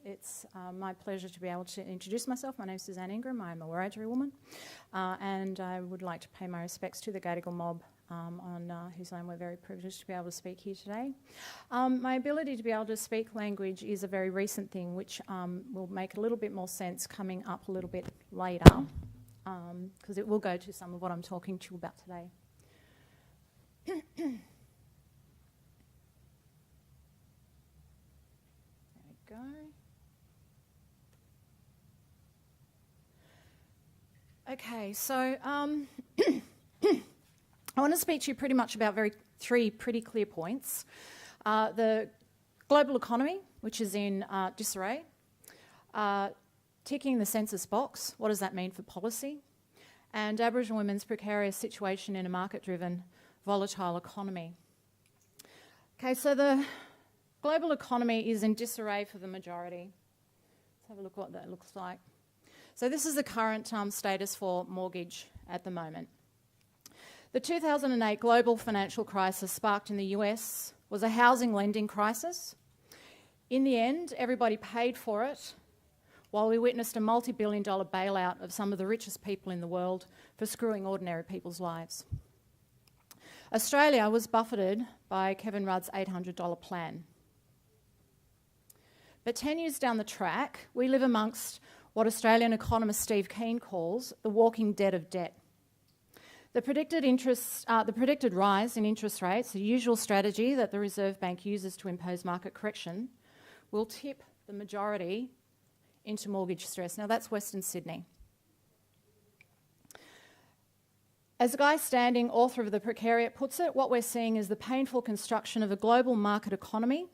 It's my pleasure to be able to introduce myself. My name is Suzanne Ingram. I'm a Wiradjuri woman, and I would like to pay my respects to the Gadigal mob on whose land we're very privileged to be able to speak here today. My ability to be able to speak language is a very recent thing, which will make a little bit more sense coming up a little bit later, because it will go to some of what I'm talking to you about today. Go. Okay, so I want to speak to you pretty much about three pretty clear points. The global economy, which is in disarray, ticking the census box, what does that mean for policy, and Aboriginal women's precarious situation in a market-driven, volatile economy. Okay, so the global economy is in disarray for the majority. Let's have a look what that looks like. So this is the current status for mortgage at the moment. The 2008 global financial crisis sparked in the US was a housing lending crisis. In the end, everybody paid for it, while we witnessed a multi-billion-dollar bailout of some of the richest people in the world for screwing ordinary people's lives. Australia was buffeted by Kevin Rudd's $800 plan. But 10 years down the track, we live amongst what Australian economist Steve Keen calls the walking dead of debt. The predicted rise in interest rates, the usual strategy that the Reserve Bank uses to impose market correction, will tip the majority into mortgage stress. Now that's Western Sydney. As Guy Standing, author of The Precariat, puts it, what we're seeing is the painful construction of a global market economy,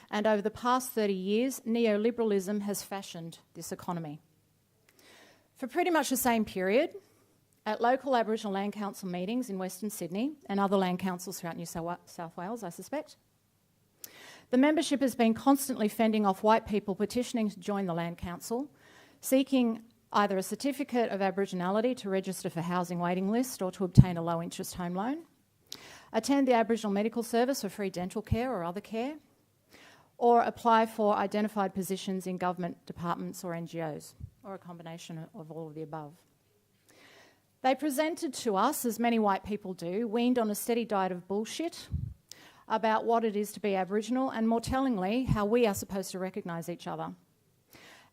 and over the past 30 years, neoliberalism has fashioned this economy. For pretty much the same period, at local Aboriginal Land Council meetings in Western Sydney and other land councils throughout New South Wales, I suspect, the membership has been constantly fending off white people petitioning to join the Land Council, seeking either a certificate of Aboriginality to register for housing waiting list or to obtain a low-interest home loan, attend the Aboriginal Medical Service for free dental care or other care, or apply for identified positions in government departments or NGOs, or a combination of all of the above. They presented to us, as many white people do, weaned on a steady diet of bullshit about what it is to be Aboriginal, and more tellingly, how we are supposed to recognise each other.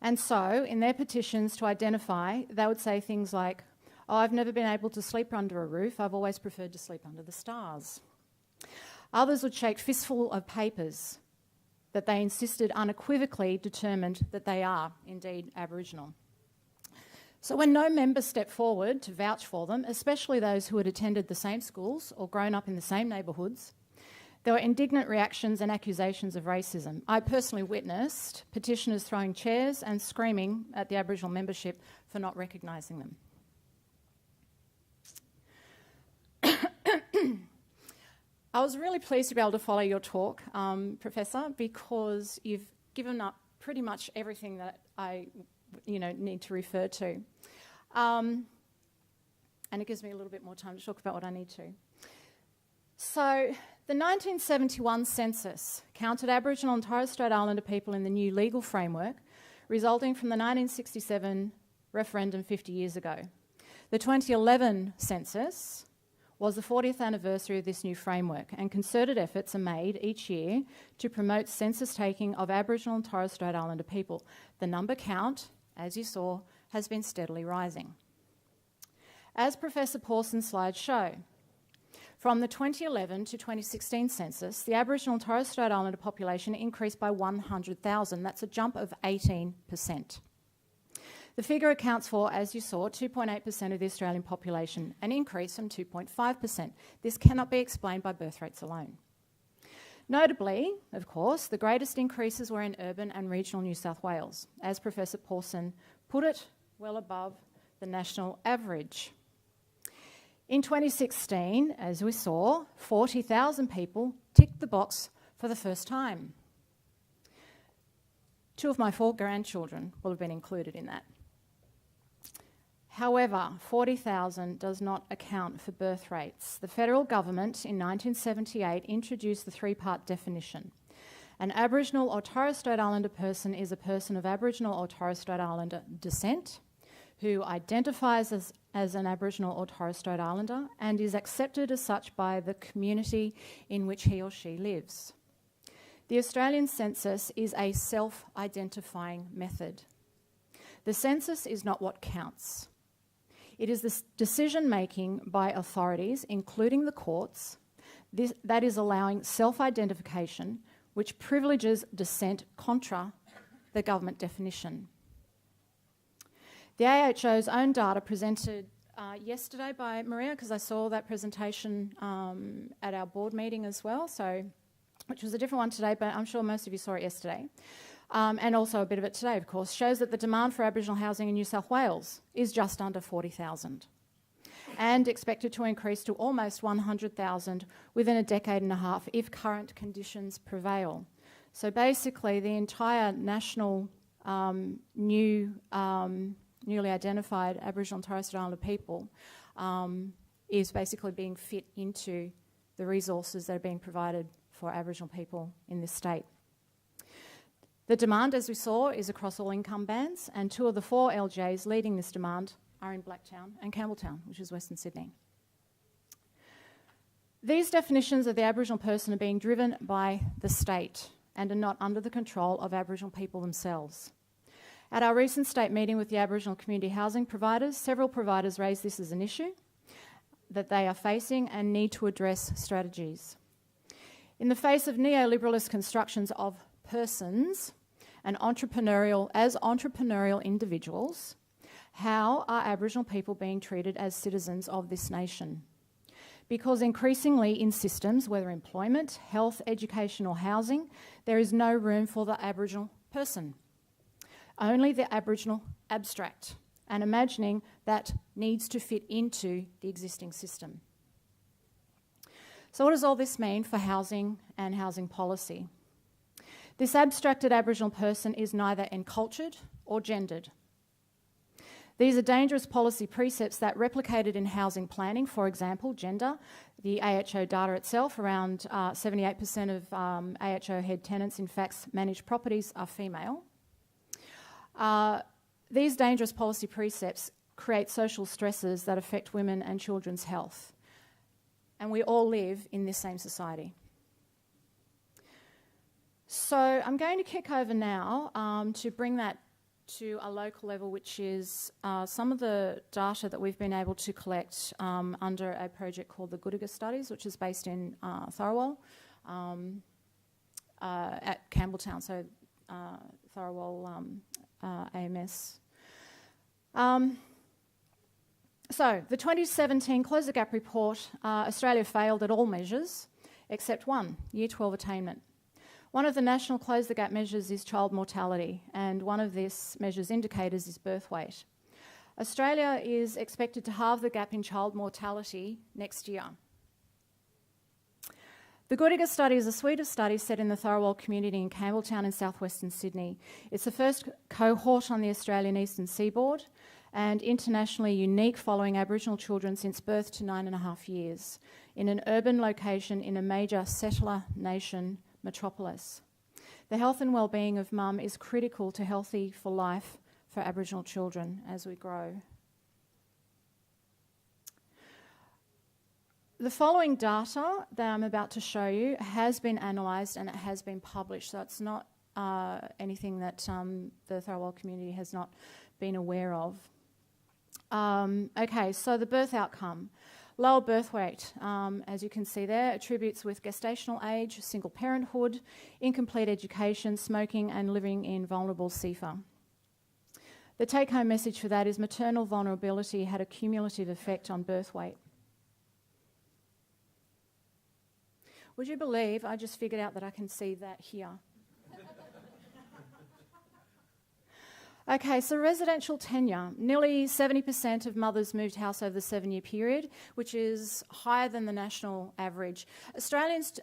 And so, in their petitions to identify, they would say things like, "Oh, I've never been able to sleep under a roof, I've always preferred to sleep under the stars." Others would shake fistful of papers that they insisted unequivocally determined that they are indeed Aboriginal. So when no member stepped forward to vouch for them, especially those who had attended the same schools or grown up in the same neighbourhoods, there were indignant reactions and accusations of racism. I personally witnessed petitioners throwing chairs and screaming at the Aboriginal membership for not recognising them. I was really pleased to be able to follow your talk, Professor, because you've given up pretty much everything that I need to refer to. And it gives me a little bit more time to talk about what I need to. So the 1971 census counted Aboriginal and Torres Strait Islander people in the new legal framework resulting from the 1967 referendum 50 years ago. The 2011 census was the 40th anniversary of this new framework, and concerted efforts are made each year to promote census taking of Aboriginal and Torres Strait Islander people. The number count, as you saw, has been steadily rising. As Professor Pawson's slides show, from the 2011 to 2016 census, the Aboriginal and Torres Strait Islander population increased by 100,000. That's a jump of 18%. The figure accounts for, as you saw, 2.8% of the Australian population, an increase from 2.5%. This cannot be explained by birth rates alone. Notably, of course, the greatest increases were in urban and regional New South Wales, as Professor Pawson put it, well above the national average. In 2016, as we saw, 40,000 people ticked the box for the first time. 2 of my 4 grandchildren will have been included in that. However, 40,000 does not account for birth rates. The federal government in 1978 introduced the 3-part definition, An Aboriginal or Torres Strait Islander person is a person of Aboriginal or Torres Strait Islander descent who identifies as an Aboriginal or Torres Strait Islander and is accepted as such by the community in which he or she lives. The Australian census is a self-identifying method. The census is not what counts. It is the decision-making by authorities, including the courts, that is allowing self-identification, which privileges descent contra the government definition. The AHO's own data presented yesterday by Maria, because I saw that presentation at our board meeting as well, which was a different one today, but I'm sure most of you saw it yesterday. And also a bit of it today, of course, shows that the demand for Aboriginal housing in New South Wales is just under 40,000 and expected to increase to almost 100,000 within a decade and a half if current conditions prevail. So basically the entire national newly identified Aboriginal and Torres Strait Islander people is basically being fit into the resources that are being provided for Aboriginal people in this state. The demand, as we saw, is across all income bands, and 2 of the 4 LGAs leading this demand are in Blacktown and Campbelltown, which is Western Sydney. These definitions of the Aboriginal person are being driven by the state and are not under the control of Aboriginal people themselves. At our recent state meeting with the Aboriginal community housing providers, several providers raised this as an issue that they are facing and need to address strategies. In the face of neoliberalist constructions of persons and entrepreneurial individuals, how are Aboriginal people being treated as citizens of this nation? Because increasingly in systems, whether employment, health, education or housing, there is no room for the Aboriginal person. Only the Aboriginal abstract, and imagining that needs to fit into the existing system. So what does all this mean for housing and housing policy? This abstracted Aboriginal person is neither encultured or gendered. These are dangerous policy precepts that replicated in housing planning, for example, gender. The AHO data itself, around 78% of AHO head tenants in facts managed properties are female. These dangerous policy precepts create social stresses that affect women and children's health. And we all live in this same society. So I'm going to kick over now to bring that to a local level, which is some of the data that we've been able to collect under a project called the Goodiga Studies, which is based in Tharawal at Campbelltown, so Tharawal AMS. So the 2017 Close the Gap report, Australia failed at all measures except one, Year 12 attainment. One of the national Close the Gap measures is child mortality, and one of this measure's indicators is birth weight. Australia is expected to halve the gap in child mortality next year. The Goodiga study is a suite of studies set in the Tharawal community in Campbelltown in southwestern Sydney. It's the first cohort on the Australian eastern seaboard and internationally unique, following Aboriginal children since birth to 9.5 years in an urban location in a major settler nation metropolis. The health and well-being of mum is critical to healthy for life for Aboriginal children as we grow. The following data that I'm about to show you has been analysed and it has been published, so it's not anything that the Tharawal community has not been aware of. Okay, so the birth outcome. Lower birth weight, as you can see there, attributes with gestational age, single parenthood, incomplete education, smoking and living in vulnerable CEFA. The take-home message for that is maternal vulnerability had a cumulative effect on birth weight. Would you believe I just figured out that I can see that here? Okay, so residential tenure. Nearly 70% of mothers moved house over the 7-year period, which is higher than the national average. Australians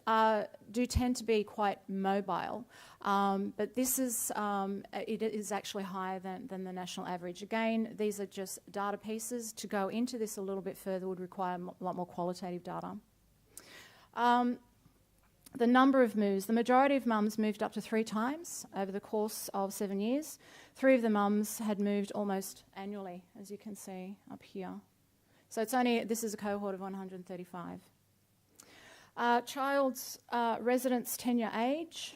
do tend to be quite mobile, but this is it is actually higher than the national average. Again, these are just data pieces. To go into this a little bit further would require a lot more qualitative data. The number of moves, the majority of mums moved up to 3 times over the course of 7 years. 3 of the mums had moved almost annually, as you can see up here. So this is a cohort of 135. Child's residence tenure age,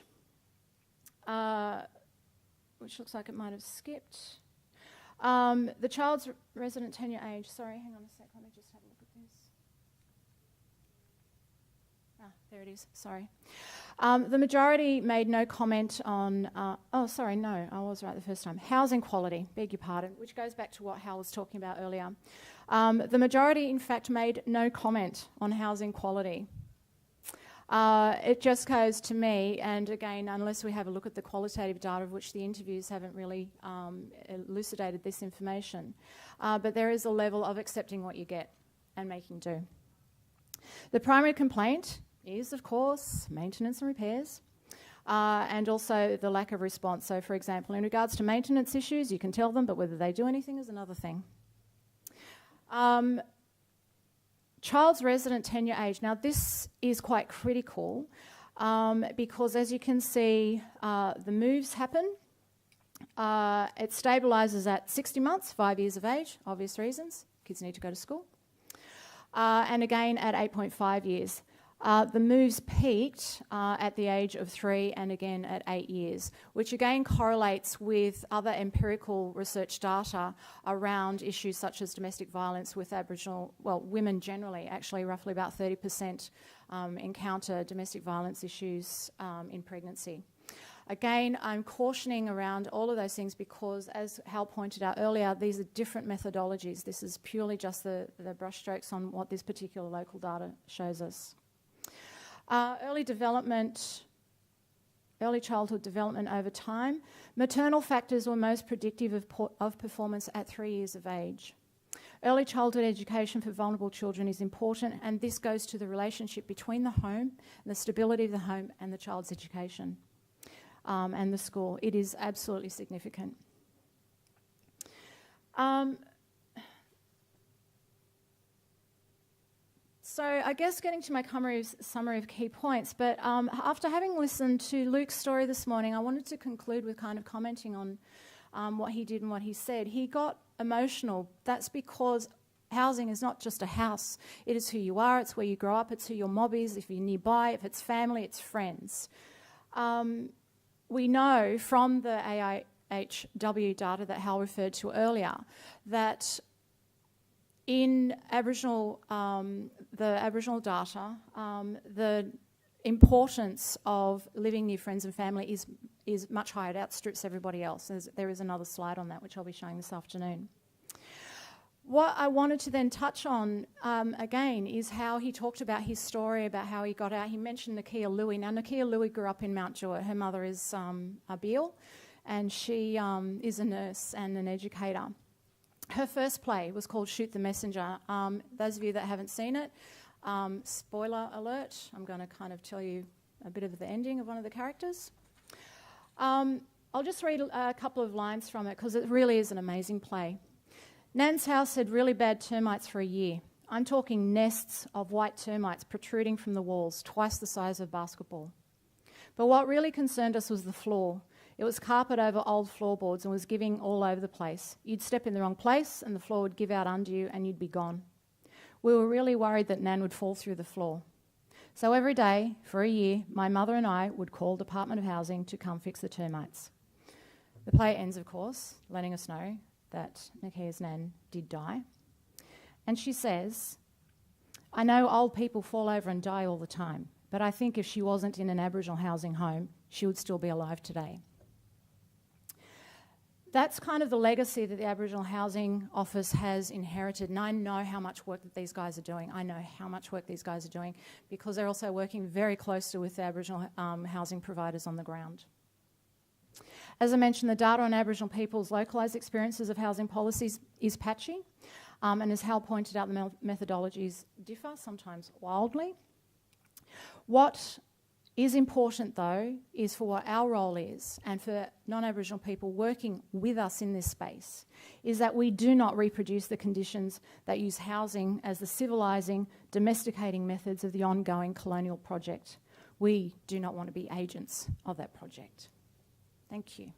which looks like it might have skipped. The child's resident tenure age, sorry, hang on a sec, let me just have a look at this. There it is, sorry. The majority made no comment on, sorry, no, I was right the first time. Housing quality, beg your pardon, which goes back to what Hal was talking about earlier. The majority, in fact, made no comment on housing quality. It just goes to me, and again, unless we have a look at the qualitative data, of which the interviews haven't really elucidated this information, but there is a level of accepting what you get and making do. The primary complaint is, of course, maintenance and repairs, and also the lack of response. So, for example, in regards to maintenance issues, you can tell them, but whether they do anything is another thing. Child's resident tenure age. Now, this is quite critical because, as you can see, the moves happen. It stabilises at 60 months, 5 years of age, obvious reasons. Kids need to go to school. And again, at 8.5 years. The moves peaked at the age of 3 and again at 8 years, which again correlates with other empirical research data around issues such as domestic violence with Aboriginal, well, women generally, actually roughly about 30% encounter domestic violence issues in pregnancy. Again, I'm cautioning around all of those things because, as Hal pointed out earlier, these are different methodologies. This is purely just the brushstrokes on what this particular local data shows us. Early childhood development over time. Maternal factors were most predictive of performance at 3 years of age. Early childhood education for vulnerable children is important, and this goes to the relationship between the home, and the stability of the home, and the child's education and the school. It is absolutely significant. So I guess getting to my summary of key points, but after having listened to Luke's story this morning, I wanted to conclude with kind of commenting on what he did and what he said. He got emotional. That's because housing is not just a house. It is who you are, it's where you grow up, it's who your mob is, if you're nearby, if it's family, it's friends. We know from the AHW data that Hal referred to earlier that in Aboriginal, the Aboriginal data, the importance of living near friends and family is much higher. It outstrips everybody else. There is another slide on that, which I'll be showing this afternoon. What I wanted to then touch on, again, is how he talked about his story, about how he got out. He mentioned Nakia Louie. Now, Nakia Louie grew up in Mount Druitt. Her mother is Abil, and she is a nurse and an educator. Her first play was called Shoot the Messenger. Those of you that haven't seen it, spoiler alert, I'm going to kind of tell you a bit of the ending of one of the characters. I'll just read a couple of lines from it because it really is an amazing play. Nan's house had really bad termites for a year. I'm talking nests of white termites protruding from the walls, twice the size of a basketball. But what really concerned us was the floor. It was carpet over old floorboards and was giving all over the place. You'd step in the wrong place and the floor would give out under you and you'd be gone. We were really worried that Nan would fall through the floor. So every day, for a year, my mother and I would call Department of Housing to come fix the termites. The play ends, of course, letting us know that Nakia's Nan did die. And she says, I know old people fall over and die all the time, but I think if she wasn't in an Aboriginal housing home, she would still be alive today. That's kind of the legacy that the Aboriginal Housing Office has inherited, and I know how much work that these guys are doing. I know how much work these guys are doing because they're also working very closely with the Aboriginal housing providers on the ground. As I mentioned, the data on Aboriginal people's localised experiences of housing policies is patchy, and as Hal pointed out, the methodologies differ, sometimes wildly. What is important, though, is for what our role is, and for non-Aboriginal people working with us in this space, is that we do not reproduce the conditions that use housing as the civilising, domesticating methods of the ongoing colonial project. We do not want to be agents of that project. Thank you.